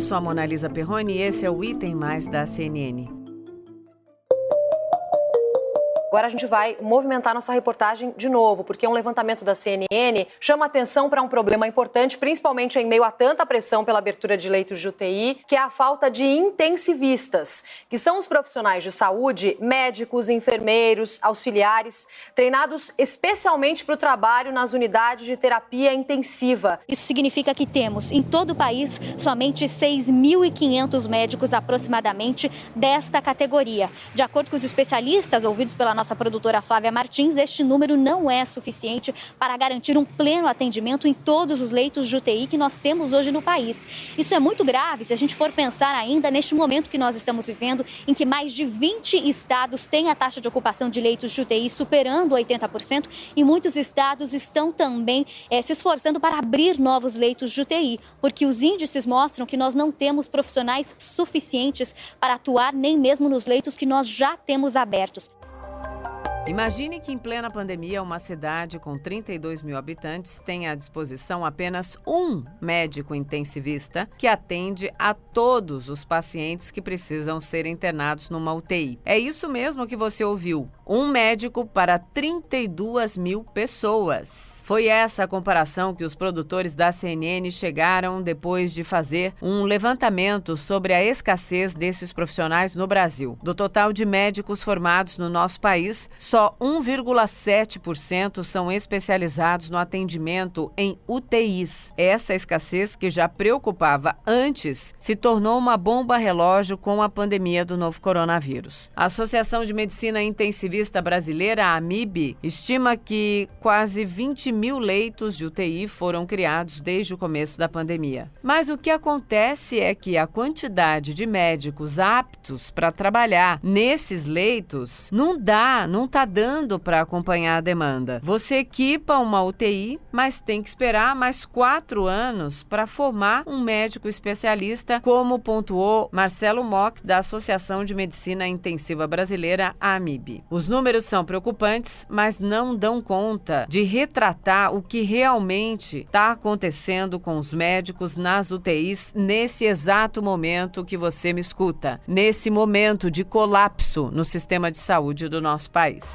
eu sou a Monalisa Perroni e esse é o Item Mais da CNN. Agora a gente vai movimentar nossa reportagem de novo, porque um levantamento da CNN chama atenção para um problema importante, principalmente em meio a tanta pressão pela abertura de leitos de UTI, que é a falta de intensivistas, que são os profissionais de saúde, médicos, enfermeiros, auxiliares, treinados especialmente para o trabalho nas unidades de terapia intensiva. Isso significa que temos, em todo o país, somente 6.500 médicos aproximadamente desta categoria. De acordo com os especialistas ouvidos pela nossa produtora Flávia Martins, este número não é suficiente para garantir um pleno atendimento em todos os leitos de UTI que nós temos hoje no país. Isso é muito grave se a gente for pensar ainda neste momento que nós estamos vivendo, em que mais de 20 estados têm a taxa de ocupação de leitos de UTI superando 80% e muitos estados estão também se esforçando para abrir novos leitos de UTI, porque os índices mostram que nós não temos profissionais suficientes para atuar nem mesmo nos leitos que nós já temos abertos. Imagine que em plena pandemia, uma cidade com 32 mil habitantes tem à disposição apenas um médico intensivista que atende a todos os pacientes que precisam ser internados numa UTI. É isso mesmo que você ouviu. Um médico para 32 mil pessoas. Foi essa a comparação que os produtores da CNN chegaram depois de fazer um levantamento sobre a escassez desses profissionais no Brasil. Do total de médicos formados no nosso país, só 1,7% são especializados no atendimento em UTIs. Essa escassez, que já preocupava antes, se tornou uma bomba relógio com a pandemia do novo coronavírus. A Associação de Medicina Intensivista Brasileira, a AMIB, estima que quase 20 mil leitos de UTI foram criados desde o começo da pandemia. Mas o que acontece é que a quantidade de médicos aptos para trabalhar nesses leitos não está dando para acompanhar a demanda. Você equipa uma UTI, mas tem que esperar mais 4 anos para formar um médico especialista, como pontuou Marcelo Mock, da Associação de Medicina Intensiva Brasileira, a AMIB. Os números são preocupantes, mas não dão conta de retratar o que realmente está acontecendo com os médicos nas UTIs nesse exato momento que você me escuta, nesse momento de colapso no sistema de saúde do nosso país.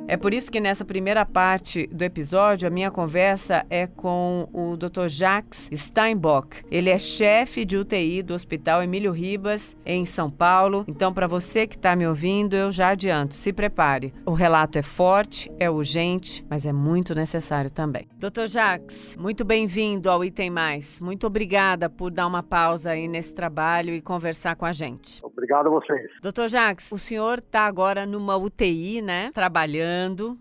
É por isso que nessa primeira parte do episódio, a minha conversa é com o Dr. Jacques Steinbock. Ele é chefe de UTI do Hospital Emílio Ribas, em São Paulo. Então, para você que está me ouvindo, eu já adianto, se prepare. O relato é forte, é urgente, mas é muito necessário também. Dr. Jacques, muito bem-vindo ao Item Mais. Muito obrigada por dar uma pausa aí nesse trabalho e conversar com a gente. Obrigado a vocês. Dr. Jacques, o senhor está agora numa UTI, né? Trabalhando.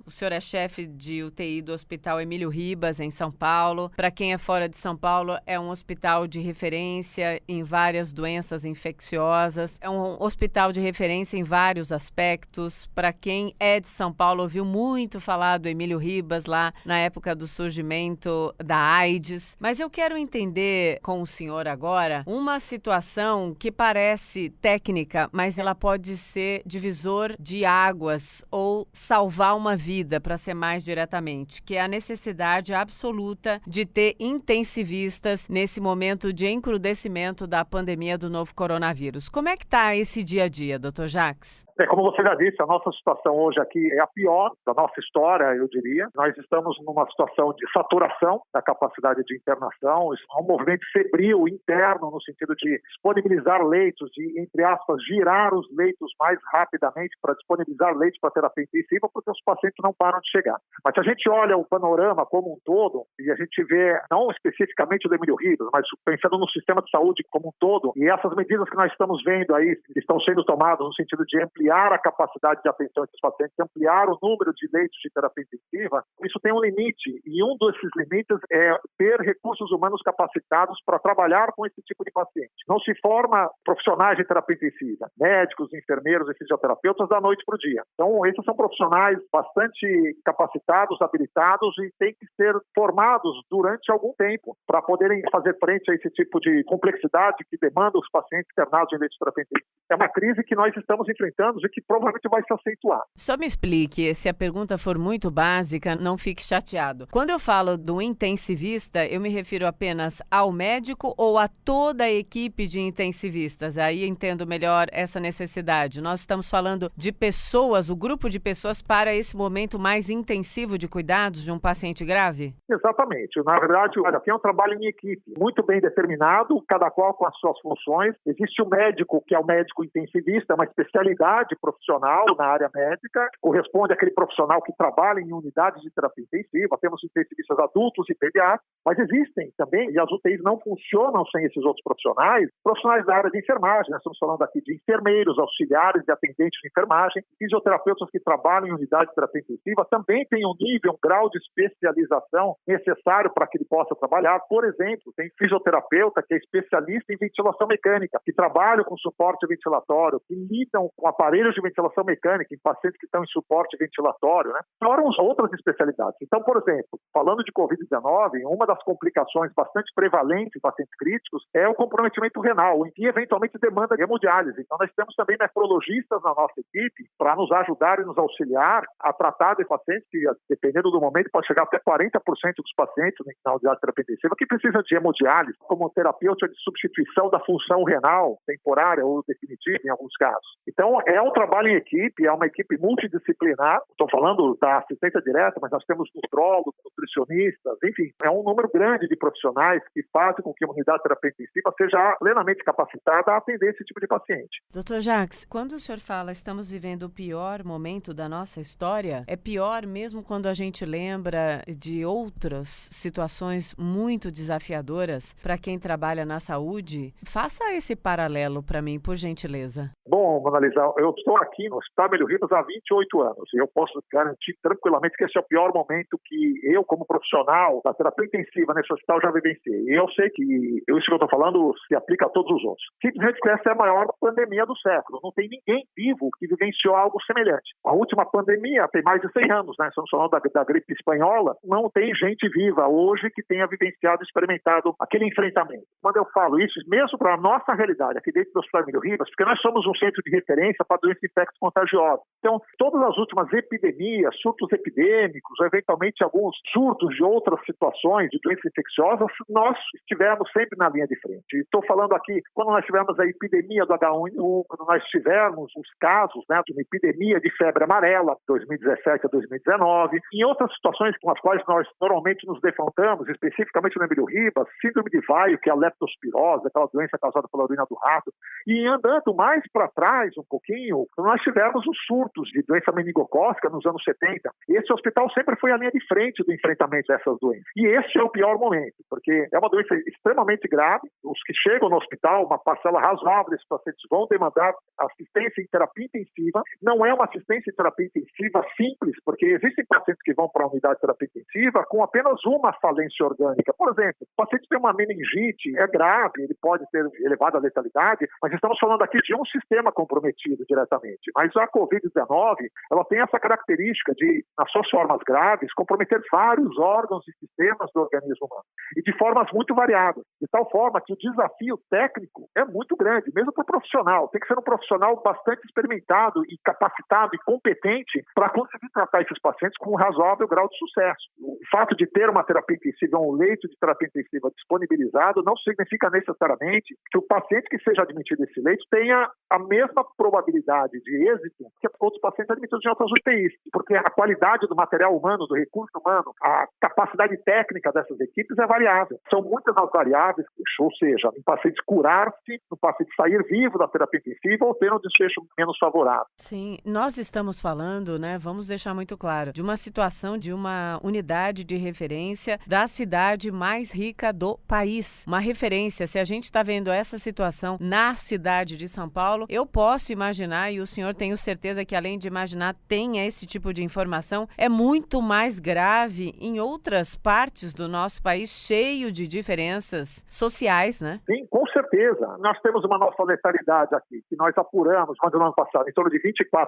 O senhor é chefe de UTI do Hospital Emílio Ribas, em São Paulo. Para quem é fora de São Paulo, é um hospital de referência em várias doenças infecciosas. É um hospital de referência em vários aspectos. Para quem é de São Paulo, ouviu muito falar do Emílio Ribas lá na época do surgimento da AIDS. Mas eu quero entender com o senhor agora uma situação que parece técnica, mas ela pode ser divisor de águas ou salvar uma vida, para ser mais diretamente, que é a necessidade absoluta de ter intensivistas nesse momento de encrudecimento da pandemia do novo coronavírus. Como é que está esse dia a dia, Dr. Jacques? Como você já disse, a nossa situação hoje aqui é a pior da nossa história, eu diria. Nós estamos numa situação de saturação da capacidade de internação, há um movimento febril interno no sentido de disponibilizar leitos, de, entre aspas, girar os leitos mais rapidamente para disponibilizar leitos para terapia intensiva, porque os pacientes não param de chegar. Mas se a gente olha o panorama como um todo, e a gente vê, não especificamente o do Emílio Ribas, mas pensando no sistema de saúde como um todo, e essas medidas que nós estamos vendo aí, estão sendo tomadas no sentido de ampliar a capacidade de atenção desses pacientes, ampliar o número de leitos de terapia intensiva, isso tem um limite, e um desses limites é ter recursos humanos capacitados para trabalhar com esse tipo de paciente. Não se forma profissionais de terapia intensiva, médicos, enfermeiros e fisioterapeutas da noite para o dia. Então, esses são profissionais bastante capacitados, habilitados e têm que ser formados durante algum tempo para poderem fazer frente a esse tipo de complexidade que demanda os pacientes internados em leite de terapia intensiva. é uma crise que nós estamos enfrentando e que provavelmente vai se acentuar. Só me explique, se a pergunta for muito básica, não fique chateado. Quando eu falo do intensivista, eu me refiro apenas ao médico ou a toda a equipe de intensivistas? Aí entendo melhor essa necessidade. Nós estamos falando de pessoas, o grupo de pessoas para esse momento mais intensivo de cuidados de um paciente grave? Exatamente. Na verdade, olha, aqui é um trabalho em equipe, muito bem determinado, cada qual com as suas funções. Existe o médico, que é o médico intensivista, é uma especialidade profissional na área médica, corresponde àquele profissional que trabalha em unidades de terapia intensiva. Temos intensivistas adultos e pediatras, mas existem também, e as UTIs não funcionam sem esses outros profissionais da área de enfermagem. Nós estamos falando aqui de enfermeiros, auxiliares e atendentes de enfermagem, fisioterapeutas que trabalham em unidade de terapia intensiva, também tem um nível, um grau de especialização necessário para que ele possa trabalhar. Por exemplo, tem fisioterapeuta que é especialista em ventilação mecânica, que trabalha com suporte ventilatório, que lidam com aparelhos de ventilação mecânica em pacientes que estão em suporte ventilatório, né? Fora outras especialidades. Então, por exemplo, falando de Covid-19, uma das complicações bastante prevalentes em pacientes críticos é o comprometimento renal, e eventualmente demanda de hemodiálise. Então, nós temos também nefrologistas na nossa equipe para nos ajudar e nos auxiliar a tratar de pacientes que, dependendo do momento, pode chegar até 40% dos pacientes na unidade de terapia intensiva que precisam de hemodiálise, como terapêutica de substituição da função renal, temporária ou definitiva em alguns casos. Então, é um trabalho em equipe, é uma equipe multidisciplinar. Estou falando da assistência direta, mas nós temos nutrólogos, nutricionistas, enfim, é um número grande de profissionais que fazem com que a unidade de terapia intensiva seja plenamente capacitada a atender esse tipo de paciente. Dr. Jacques, quando o senhor fala estamos vivendo o pior momento da nossa história, é pior mesmo quando a gente lembra de outras situações muito desafiadoras para quem trabalha na saúde? Faça esse paralelo para mim, por gentileza. Bom, Mona Lisa, eu estou aqui no Hospital Emílio Ribas há 28 anos e eu posso garantir tranquilamente que esse é o pior momento que eu, como profissional da terapia intensiva nesse hospital, já vivenciei. E eu sei que isso que eu estou falando se aplica a todos os outros. Simplesmente que essa é a maior pandemia do século. Não tem ninguém vivo que vivenciou algo semelhante. A última pandemia tem mais de 100 anos, né? Estamos falando da gripe espanhola. Não tem gente viva hoje que tenha vivenciado e experimentado aquele enfrentamento. Quando eu falo isso, mesmo para a nossa realidade aqui dentro do Hospital Emílio Ribas, porque nós somos um centro de referência para doenças infecciosas contagiosas. Então, todas as últimas epidemias, surtos epidêmicos, ou eventualmente alguns surtos de outras situações de doenças infecciosas, nós estivemos sempre na linha de frente. Estou falando aqui, quando nós tivemos a epidemia do H1N1, quando nós tivemos os casos, né, de uma epidemia de febre amarela, 2017 a 2019, em outras situações com as quais nós normalmente nos defrontamos, especificamente no Emílio Ribas, síndrome de Vaio, que é a leptospirose, aquela doença causada pela urina do rato, e andando mais para trás um pouquinho, nós tivemos os surtos de doença meningocócica nos anos 70. Esse hospital sempre foi a linha de frente do enfrentamento dessas doenças. E esse é o pior momento, porque é uma doença extremamente grave. Os que chegam no hospital, uma parcela razoável desses pacientes vão demandar assistência em terapia intensiva. Não é uma assistência em terapia intensiva simples, porque existem pacientes que vão para a unidade de terapia intensiva com apenas uma falência orgânica. Por exemplo, o paciente tem uma meningite, é grave, ele pode ter elevada letalidade, mas estamos falando aqui de um sistema comprometido diretamente. Mas a Covid-19, ela tem essa característica de, nas suas formas graves, comprometer vários órgãos e sistemas do organismo humano, e de formas muito variadas, de tal forma que o desafio técnico é muito grande, mesmo para o profissional. Tem que ser um profissional bastante experimentado e capacitado e competente para conseguir tratar esses pacientes com um razoável grau de sucesso. O fato de ter uma terapia intensiva, um leito de terapia intensiva disponibilizado, não significa necessariamente que o paciente que seja admitido nesse leito tenha a mesma probabilidade de êxito que outros pacientes admitidos em outras UTIs, porque a qualidade do material humano, do recurso humano, a capacidade técnica dessas equipes é variável. São muitas as variáveis, ou seja, o paciente curar-se, o paciente sair vivo da terapia intensiva ou ter um desfecho menos favorável. Sim, nós estamos falando, né, vamos deixar muito claro, de uma situação de uma unidade de referência da cidade mais rica do país. Uma referência, se a gente está vendo essa situação na cidade de São Paulo, eu posso imaginar, e o senhor tenho certeza que além de imaginar, tem esse tipo de informação, é muito mais grave em outras partes do nosso país, cheio de diferenças sociais, né? Sim, com certeza. Nós temos uma nossa letalidade aqui, que nós apuramos, quando no ano passado, em torno de 24%,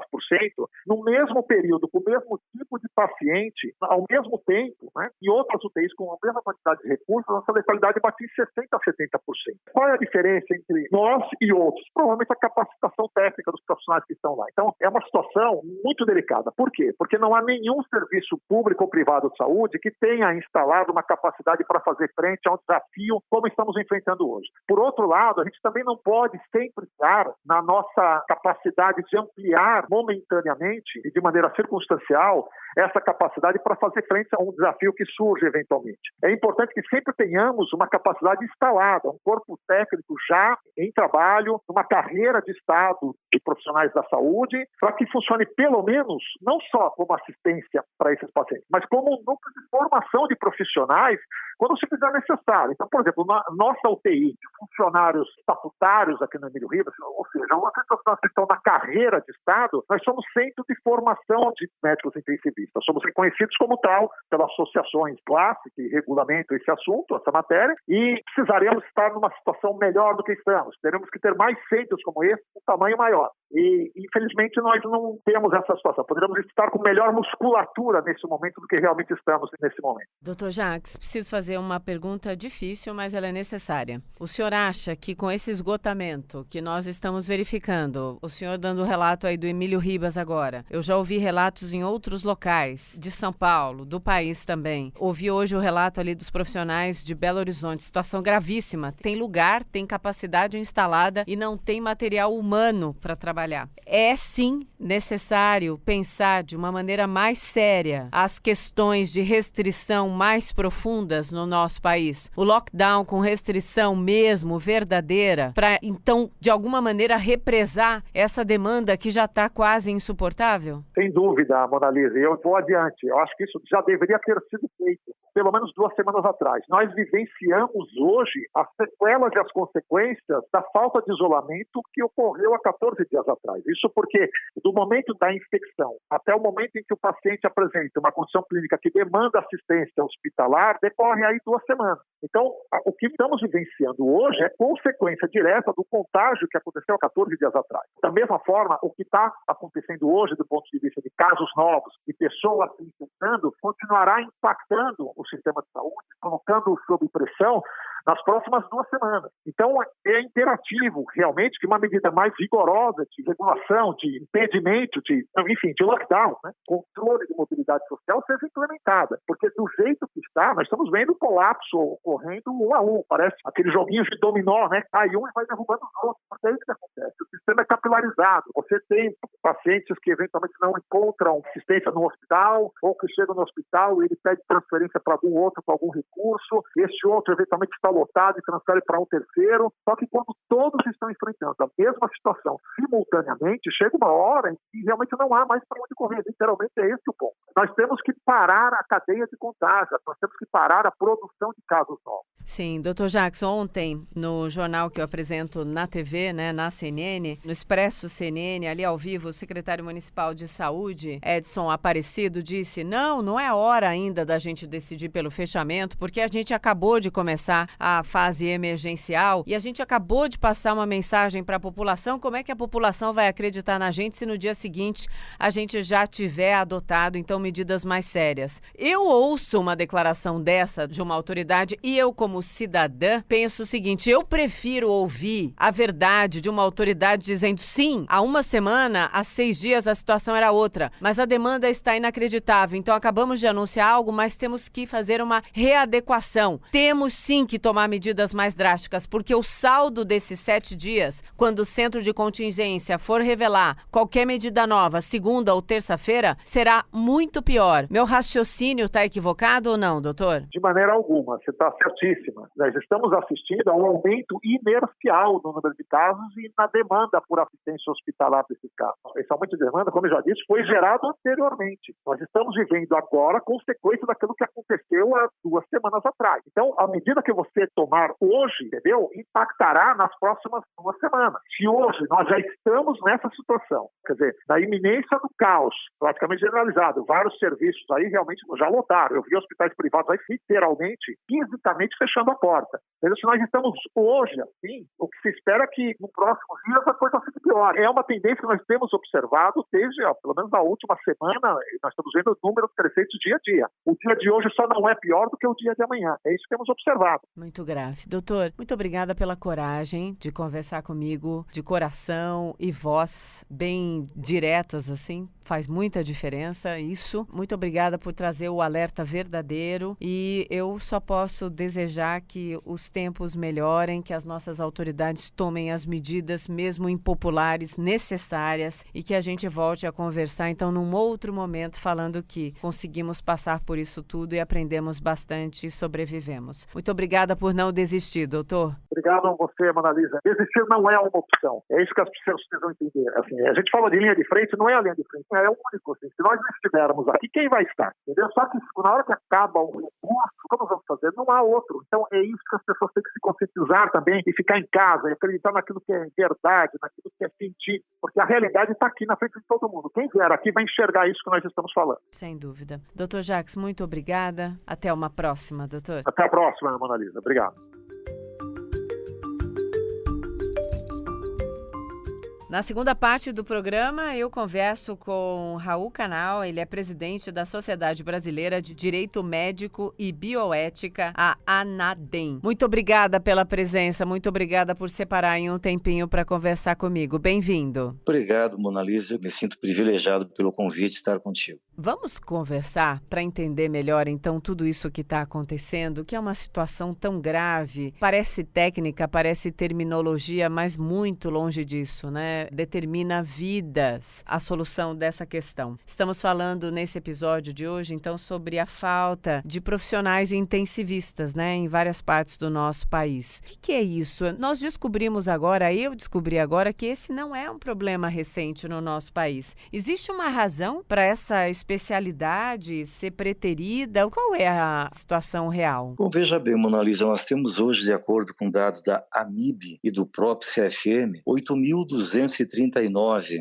no mesmo período, com o mesmo tipo de paciente, ao mesmo tempo, né? E outras UTIs com a mesma quantidade de recursos, nossa letalidade batia em 60% a 70%. Qual é a diferença entre nós e outros? realmente a capacitação técnica dos profissionais que estão lá. Então, é uma situação muito delicada. Por quê? Porque não há nenhum serviço público ou privado de saúde que tenha instalado uma capacidade para fazer frente a um desafio como estamos enfrentando hoje. Por outro lado, a gente também não pode sempre estar na nossa capacidade de ampliar momentaneamente e de maneira circunstancial essa capacidade para fazer frente a um desafio que surge eventualmente. É importante que sempre tenhamos uma capacidade instalada, um corpo técnico já em trabalho, uma carreira de Estado de profissionais da saúde, para que funcione pelo menos, não só como assistência para esses pacientes, mas como um núcleo de formação de profissionais quando se fizer necessário. Então, por exemplo, na nossa UTI de funcionários estatutários aqui no Emílio Ribas, ou seja, uma pessoas que estão na carreira de Estado, nós somos centro de formação de médicos intensivistas. Somos reconhecidos como tal pelas associações clássicas que regulamentam esse assunto, essa matéria, e precisaremos estar numa situação melhor do que estamos. Teremos que ter mais centros como esse, com tamanho maior. E, infelizmente, nós não temos essa situação. Poderíamos estar com melhor musculatura nesse momento do que realmente estamos nesse momento. Doutor Jacques, preciso fazer uma pergunta difícil, mas ela é necessária. O senhor acha que com esse esgotamento que nós estamos verificando, o senhor dando o relato aí do Emílio Ribas agora, eu já ouvi relatos em outros locais, de São Paulo, do país também. Ouvi hoje o relato ali dos profissionais de Belo Horizonte, situação gravíssima. Tem lugar, tem capacidade instalada e não tem material humano para trabalhar. É sim necessário pensar de uma maneira mais séria as questões de restrição mais profundas no nosso país. O lockdown com restrição mesmo, verdadeira, para então, de alguma maneira, represar essa demanda que já está quase insuportável? Sem dúvida, Mona Lisa. Eu vou adiante. Eu acho que isso já deveria ter sido feito pelo menos 2 semanas atrás. Nós vivenciamos hoje as sequelas e as consequências da falta de isolamento que ocorreu há 14 dias atrás. Isso porque do momento da infecção até o momento em que o paciente apresenta uma condição clínica que demanda assistência hospitalar, decorre aí 2 semanas. Então, o que estamos vivenciando hoje é consequência direta do contágio que aconteceu há 14 dias atrás. Da mesma forma, o que está acontecendo hoje do ponto de vista de casos novos e pessoas se infectando continuará impactando o sistema de saúde, colocando sob pressão nas próximas 2 semanas. Então, é imperativo, realmente, que uma medida mais rigorosa de regulação, de impedimento, de lockdown, né, controle de mobilidade social, seja implementada. Porque do jeito que está, nós estamos vendo o colapso ocorrendo 1 a 1. Parece aqueles joguinhos de dominó, né? Cai um e vai derrubando os outros. Mas é isso que acontece. O sistema é capilarizado. Você tem pacientes que eventualmente não encontram assistência no hospital, ou que chegam no hospital e ele pede transferência para algum outro, para algum recurso. Esse outro eventualmente está lotado e transfere para um terceiro. Só que quando todos estão enfrentando a mesma situação simultaneamente, chega uma hora em que realmente não há mais para onde correr. Literalmente é esse o ponto. Nós temos que parar a cadeia de contágio, nós temos que parar a produção de casos novos. Sim, doutor Jacques, ontem no jornal que eu apresento na TV, né, na CNN, no Expresso CNN, ali ao vivo, o secretário municipal de saúde, Edson Aparecido, disse: não é hora ainda da gente decidir pelo fechamento, porque a gente acabou de começar a fase emergencial e a gente acabou de passar uma mensagem para a população. Como é que a população vai acreditar na gente se no dia seguinte a gente já tiver adotado, então, medidas mais sérias? Eu ouço uma declaração dessa de uma autoridade e eu, como cidadã, penso o seguinte: eu prefiro ouvir a verdade de uma autoridade dizendo sim, há 1 semana, há 6 dias a situação era outra, mas a demanda está inacreditável, então acabamos de anunciar algo, mas temos que fazer uma readequação. Temos sim que tomar medidas mais drásticas, porque o saldo desses 7 dias, quando o centro de contingência for revelar qualquer medida nova, segunda ou terça-feira, será muito pior. Meu raciocínio está equivocado ou não, doutor? De maneira alguma, você está certíssimo. Nós estamos assistindo a um aumento inercial no número de casos e na demanda por assistência hospitalar desses casos. Esse aumento de demanda, como eu já disse, foi gerado anteriormente. Nós estamos vivendo agora consequência daquilo que aconteceu há 2 semanas atrás. Então, a medida que você tomar hoje, entendeu, impactará nas próximas 2 semanas. Se hoje nós já estamos nessa situação, quer dizer, na iminência do caos, praticamente generalizado, vários serviços aí realmente já lotaram. Eu vi hospitais privados aí literalmente, fisicamente fechando a porta. Se nós estamos hoje assim, o que se espera é que no próximo dia a coisa fique pior. É uma tendência que nós temos observado desde, pelo menos na última semana, nós estamos vendo os números crescentes dia a dia. O dia de hoje só não é pior do que o dia de amanhã. É isso que temos observado. Muito grave. Doutor, muito obrigada pela coragem hein, de conversar comigo de coração e voz bem diretas, assim. Faz muita diferença isso. Muito obrigada por trazer o alerta verdadeiro e eu só posso desejar que os tempos melhorem, que as nossas autoridades tomem as medidas, mesmo impopulares, necessárias e que a gente volte a conversar, então, num outro momento, falando que conseguimos passar por isso tudo e aprendemos bastante e sobrevivemos. Muito obrigada por não desistir, doutor. Obrigado a você, Monalisa. Desistir não é uma opção. É isso que as pessoas precisam entender. Assim, a gente fala de linha de frente, não é a linha de frente, é o único. Assim, se nós não estivermos aqui, quem vai estar? Entendeu? Só que na hora que acaba o recurso, como nós vamos fazer? Não há outro. Então é isso que as pessoas têm que se conscientizar também e ficar em casa, e acreditar naquilo que é verdade, naquilo que é sentir, porque a realidade está aqui na frente de todo mundo. Quem vier aqui vai enxergar isso que nós estamos falando. Sem dúvida. Doutor Jacques, muito obrigada. Até uma próxima, doutor. Até a próxima, Monalisa. Obrigado. Na segunda parte do programa, eu converso com Raul Canal, ele é presidente da Sociedade Brasileira de Direito Médico e Bioética, a ANADEM. Muito obrigada pela presença, muito obrigada por separar em um tempinho para conversar comigo. Bem-vindo. Obrigado, Monalisa. Eu me sinto privilegiado pelo convite de estar contigo. Vamos conversar para entender melhor, então, tudo isso que está acontecendo, que é uma situação tão grave. Parece técnica, parece terminologia, mas muito longe disso, né? Determina vidas a solução dessa questão. Estamos falando nesse episódio de hoje, então, sobre a falta de profissionais intensivistas, né, em várias partes do nosso país. O que é isso? Nós descobrimos agora, eu descobri agora, que esse não é um problema recente no nosso país. Existe uma razão para essa especialidade ser preterida? Qual é a situação real? Bom, veja bem, Monalisa, nós temos hoje, de acordo com dados da AMIB e do próprio CFM, 8.239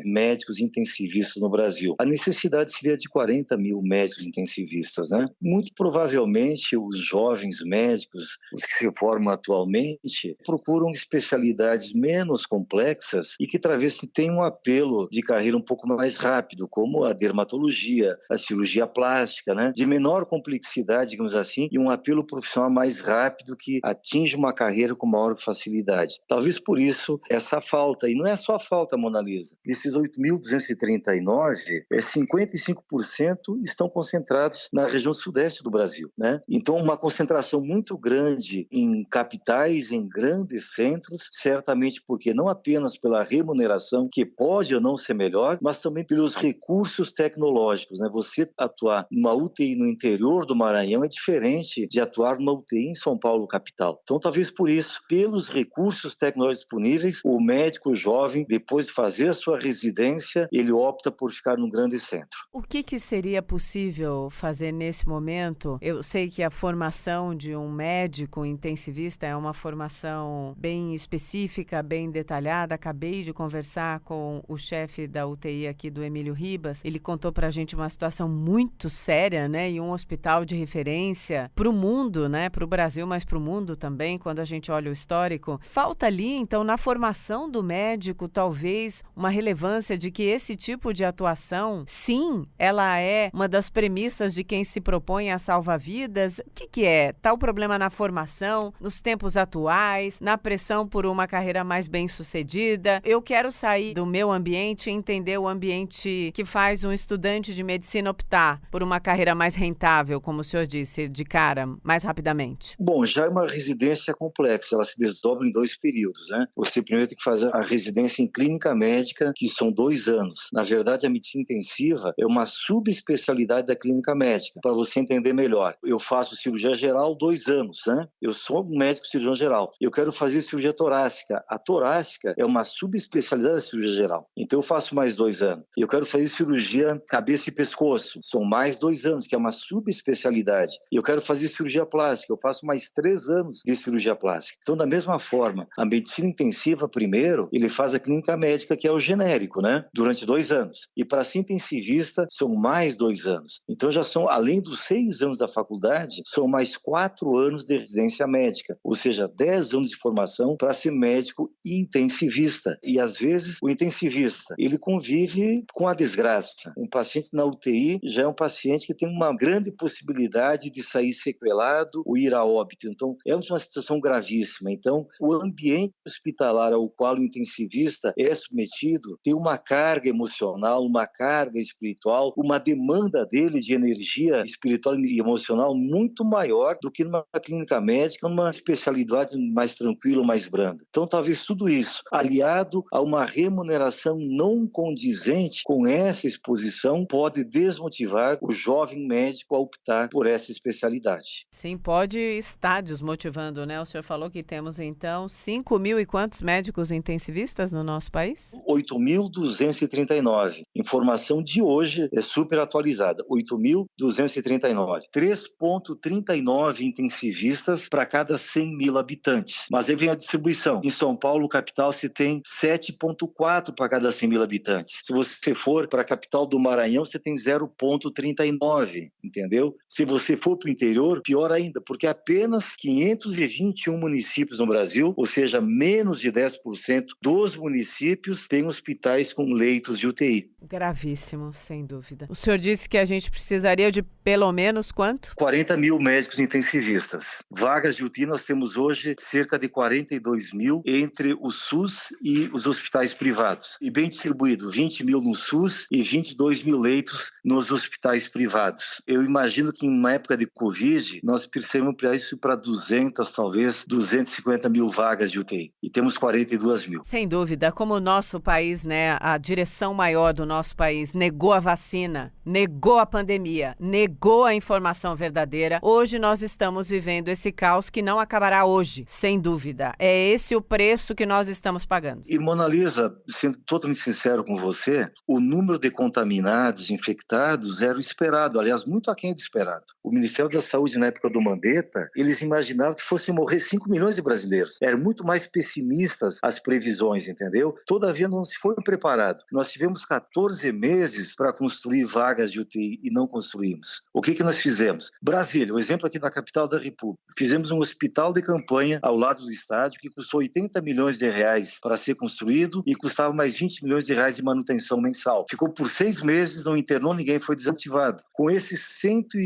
médicos intensivistas no Brasil. A necessidade seria de 40 mil médicos intensivistas, né? Muito provavelmente os jovens médicos, os que se formam atualmente, procuram especialidades menos complexas e que talvez tenham um apelo de carreira um pouco mais rápido, como a dermatologia, a cirurgia plástica, né? De menor complexidade, digamos assim, e um apelo profissional mais rápido que atinge uma carreira com maior facilidade. Talvez por isso essa falta, e não é só a falta, Monalisa. Desses 8.239, 55% estão concentrados na região sudeste do Brasil, né? Então, uma concentração muito grande em capitais, em grandes centros, certamente porque não apenas pela remuneração, que pode ou não ser melhor, mas também pelos recursos tecnológicos, né? Você atuar numa UTI no interior do Maranhão é diferente de atuar numa UTI em São Paulo, capital. Então, talvez por isso, pelos recursos tecnológicos disponíveis, o médico jovem, depois de fazer a sua residência, ele opta por ficar num grande centro. O que seria possível fazer nesse momento? Eu sei que a formação de um médico intensivista é uma formação bem específica, bem detalhada. Acabei de conversar com o chefe da UTI aqui do Emílio Ribas. Ele contou pra gente uma situação muito séria, né? E um hospital de referência para o mundo, né? Para o Brasil, mas para o mundo também, quando a gente olha o histórico. Falta ali, então, na formação do médico, talvez uma relevância de que esse tipo de atuação, sim, ela é uma das premissas de quem se propõe a salvar vidas. O que é? Tá o problema na formação, nos tempos atuais, na pressão por uma carreira mais bem-sucedida. Eu quero sair do meu ambiente e entender o ambiente que faz um estudante de medicina optar por uma carreira mais rentável, como o senhor disse, de cara, mais rapidamente. Bom, já é uma residência complexa, ela se desdobra em 2 períodos, né? Você primeiro tem que fazer a residência em clínica médica, que são 2 anos. Na verdade, a medicina intensiva é uma subespecialidade da clínica médica, para você entender melhor. Eu faço cirurgia geral 2 anos, né? Eu sou um médico cirurgião geral. Eu quero fazer cirurgia torácica. A torácica é uma subespecialidade da cirurgia geral. Então, eu faço mais 2 anos. Eu quero fazer cirurgia cabeça e pescoço. São mais 2 anos, que é uma subespecialidade. Eu quero fazer cirurgia plástica. Eu faço mais 3 anos de cirurgia plástica. Então, da mesma forma, a medicina intensiva, primeiro, ele faz a clínica médica, que é o genérico, né? Durante 2 anos. E para ser intensivista, são mais 2 anos. Então já são, além dos 6 anos da faculdade, são mais 4 anos de residência médica, ou seja, 10 anos de formação para ser médico intensivista. E às vezes o intensivista, ele convive com a desgraça. Um paciente na UTI já é um paciente que tem uma grande possibilidade de sair sequelado ou ir a óbito. Então é uma situação gravíssima. Então o ambiente hospitalar ao qual o intensivista é submetido tem uma carga emocional, uma carga espiritual, uma demanda dele de energia espiritual e emocional muito maior do que numa clínica médica, numa especialidade mais tranquila, mais branda. Então talvez tudo isso, aliado a uma remuneração não condizente com essa exposição, pode desmotivar o jovem médico a optar por essa especialidade. Sim, pode estar desmotivando, né? O senhor falou que temos, então, 5.000 e quantos médicos intensivistas no nosso país? 8.239. Informação de hoje é super atualizada. 8.239. 3,39 intensivistas para cada 100 mil habitantes. Mas aí vem a distribuição. Em São Paulo, capital, se tem 7,4 para cada 100 mil habitantes. Se você for para a capital do Maranhão, você tem 0,39, entendeu? Se você for para o interior, pior ainda, porque apenas 521 municípios no Brasil, ou seja, menos de 10% dos municípios têm hospitais com leitos de UTI. Gravíssimo, sem dúvida. O senhor disse que a gente precisaria de pelo menos quanto? 40 mil médicos intensivistas. Vagas de UTI nós temos hoje cerca de 42 mil entre o SUS e os hospitais privados. E bem distribuído, 20 mil no SUS e 22 mil leitos nos hospitais privados. Eu imagino que em uma época de Covid, nós precisamos ampliar isso para 200, talvez 250 mil vagas de UTI. E temos 42 mil. Sem dúvida, como o nosso país, né, a direção maior do nosso país negou a vacina, negou a pandemia, negou a informação verdadeira, hoje nós estamos vivendo esse caos que não acabará hoje, sem dúvida. É esse o preço que nós estamos pagando. E Mona Lisa, sendo totalmente sincero com você, o número de contaminados, infectados, era o esperado, aliás, muito aquém do esperado. O Ministério da Saúde, na época do Mandetta, eles imaginavam que fossem morrer 5 milhões de brasileiros. Eram muito mais pessimistas as previsões, entendeu? Todavia, não se foi preparado. Nós tivemos 14 meses para construir vagas de UTI e não construímos. O que nós fizemos? Brasília, o exemplo aqui da capital da República. Fizemos um hospital de campanha ao lado do estádio que custou 80 milhões de reais para ser construído e custava mais 20 milhões de reais de manutenção mensal. Ficou por 6 meses, não internou ninguém, foi desativado. Com esses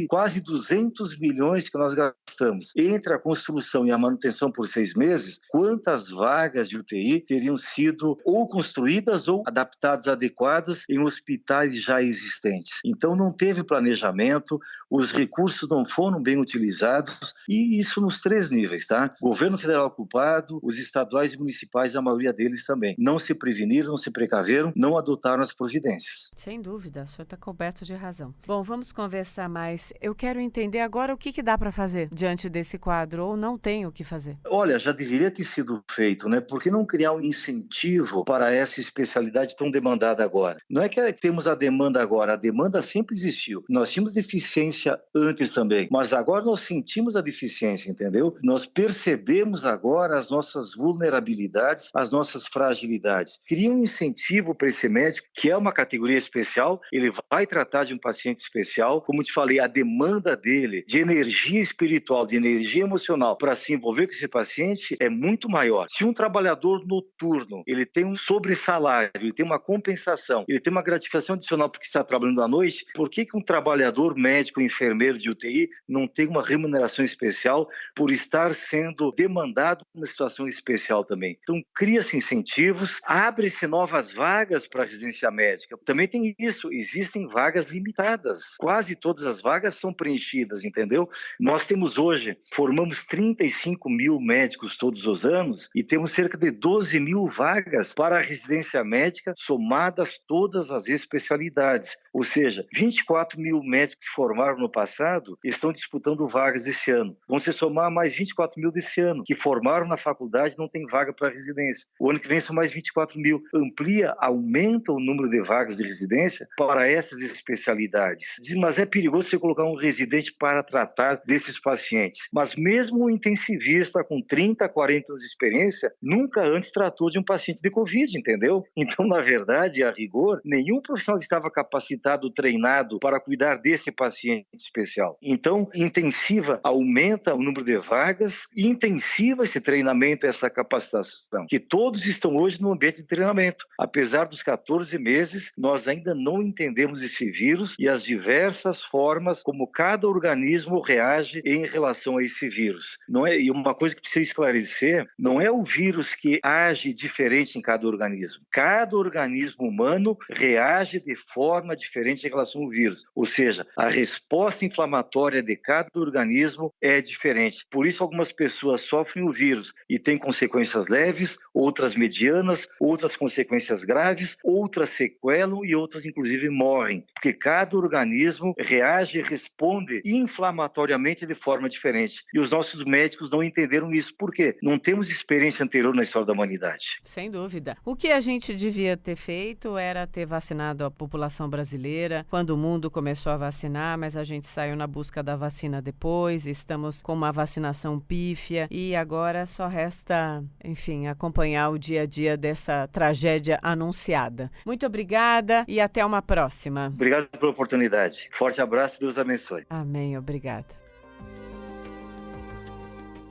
quase 200 milhões que nós gastamos entre a construção e a manutenção por 6 meses, quantas vagas de UTI teriam sido ou construídas ou adaptadas, adequadas em hospitais já existentes? Então não teve planejamento, os recursos não foram bem utilizados e isso nos 3 níveis, tá? Governo federal culpado, os estaduais e municipais, a maioria deles também. Não se preveniram, não se precaveram, não adotaram as providências. Sem dúvida, o senhor está coberto de razão. Bom, vamos conversar mais. Eu quero entender agora o que dá para fazer diante desse quadro ou não tem o que fazer. Olha, já deveria ter sido feito, né? Por que não criar um incentivo para essa especialidade tão demandada agora? Não é que temos a demanda agora, a demanda sempre existiu. Nós tínhamos deficiência antes também, mas agora nós sentimos a deficiência, entendeu? Nós percebemos agora as nossas vulnerabilidades, as nossas fragilidades. Cria um incentivo para esse médico, que é uma categoria especial, ele vai tratar de um paciente especial, como te falei, a demanda dele de energia espiritual, de energia emocional para se envolver com esse paciente é muito maior. Se um trabalhador noturno, ele tem um sobressalário, ele tem uma compensação, ele tem uma gratificação adicional porque está trabalhando à noite, por que um trabalhador médico, enfermeiro de UTI não tem uma remuneração especial por estar sendo demandado numa situação especial também? Então, cria-se incentivos, abre-se novas vagas para a residência médica. Também tem isso, existem vagas limitadas. Quase todas as vagas são preenchidas, entendeu? Nós temos hoje, formamos 35 mil médicos todos os anos e temos cerca de 12 mil vagas para a residência médica, somadas todas as especialidades. Ou seja, 24 mil médicos que formaram no passado estão disputando vagas esse ano. Vão se somar mais 24 mil desse ano, que formaram na faculdade e não tem vaga para residência. O ano que vem são mais 24 mil. Amplia, aumenta o número de vagas de residência para essas especialidades. Mas é perigoso você colocar um residente para tratar desses pacientes. Mas mesmo um intensivista com 30, 40 anos de experiência, nunca antes tratou de um paciente de Covid, entendeu? Então, na verdade, a rigor, nenhum profissional estava capacitado, treinado para cuidar desse paciente especial. Então, intensiva aumenta o número de vagas, intensiva esse treinamento, essa capacitação, que todos estão hoje no ambiente de treinamento. Apesar dos 14 meses, nós ainda não entendemos esse vírus e as diversas formas como cada organismo reage em relação a esse vírus. Não é, e uma coisa que precisa esclarecer, não é o vírus que age diferente em cada organismo. Cada organismo humano reage de forma diferente em relação ao vírus. Ou seja, a resposta inflamatória de cada organismo é diferente. Por isso, algumas pessoas sofrem o vírus e têm consequências leves, outras medianas, outras consequências graves, outras sequelam e outras, inclusive, morrem. Porque cada organismo reage e responde inflamatoriamente de forma diferente. E os nossos médicos não entenderam isso. Por quê? Não temos experiência anterior na história da humanidade. Sem dúvida. O que a gente devia ter feito era ter vacinado a população brasileira quando o mundo começou a vacinar, mas a gente saiu na busca da vacina depois, estamos com uma vacinação pífia e agora só resta, enfim, acompanhar o dia a dia dessa tragédia anunciada. Muito obrigada e até uma próxima. Obrigado pela oportunidade. Forte abraço e Deus abençoe. Amém, obrigada.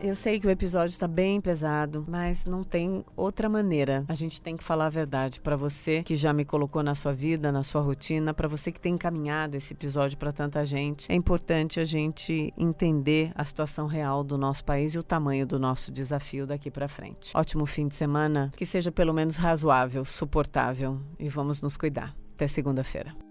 Eu sei que o episódio está bem pesado, mas não tem outra maneira. A gente tem que falar a verdade para você que já me colocou na sua vida, na sua rotina, para você que tem encaminhado esse episódio para tanta gente. É importante a gente entender a situação real do nosso país e o tamanho do nosso desafio daqui para frente. Ótimo fim de semana, que seja pelo menos razoável, suportável e vamos nos cuidar. Até segunda-feira.